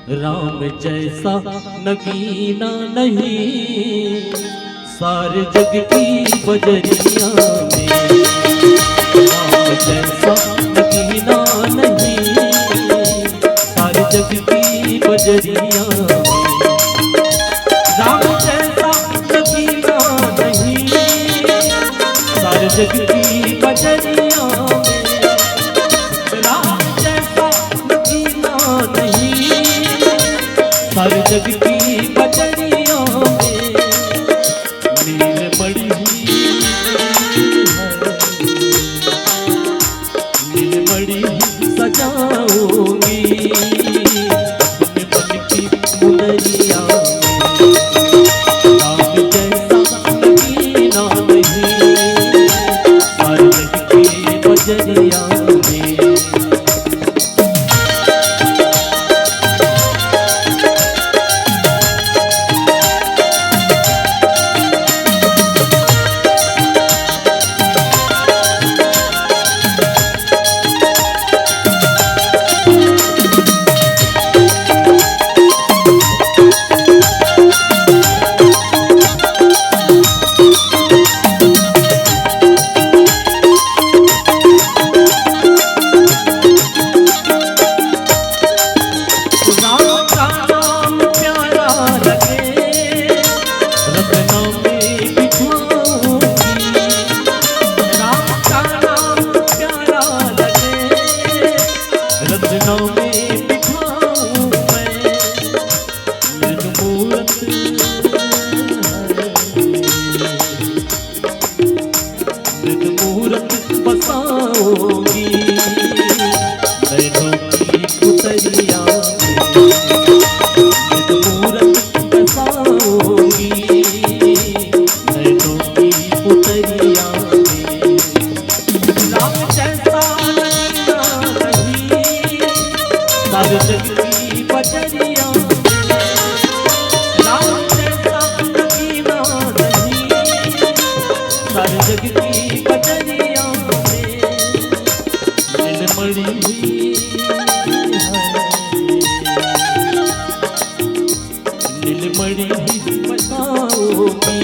राम जैसा नगीना नहीं सारे जग की बजरिया में। राम जैसा नगीना नहीं सारे जग की बजरिया में। राम जैसा नगीना नहीं सारे जग की बजरिया में। राम जैसा नगीना नहीं सारे जग की बजरिया में। नीलमणि ही नीलमणि सजाऊंगी अपने मन की मुनरिया में। राम जैसा नगीना नहीं सारे जग की बजरिया में। सारे जग की बजरिया में। राम जैसा नगीना नहीं सारे जग की बजरिया में। नीलमणि नीलमणि बसाओगी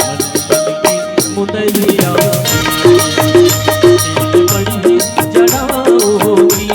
मन की मुनरिया में। नीलमणि जड़ाओगी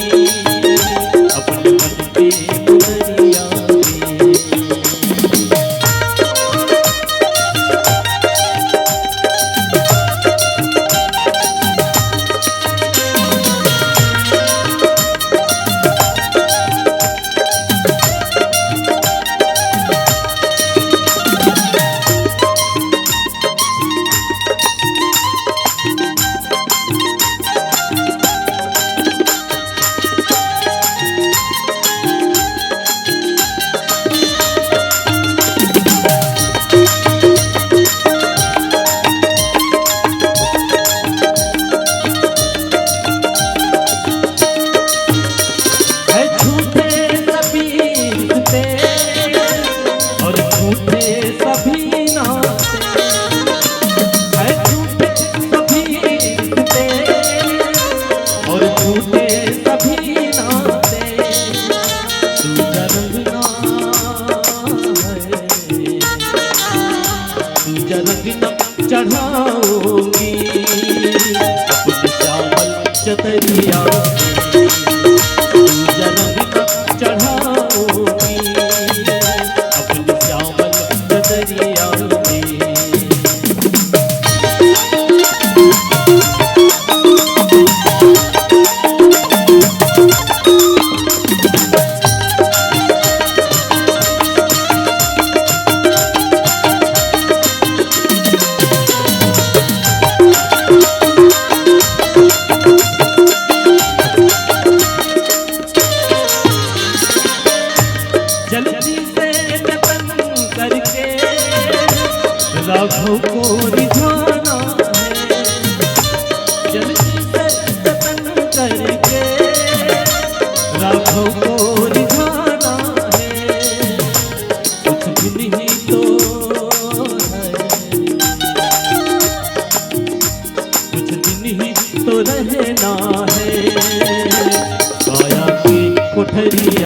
चढ़ाऊंगी अपने चावल चतरिया में। चढ़ाऊंगी अपने चावल चतरिया में। जल्दी से जतन करके राघव को रिझाना है। जल्दी से जतन करके राघव को रिझाना है। कुछ दिन ही तो है कुछ दिन ही तो रहना है। काया की कोठरिया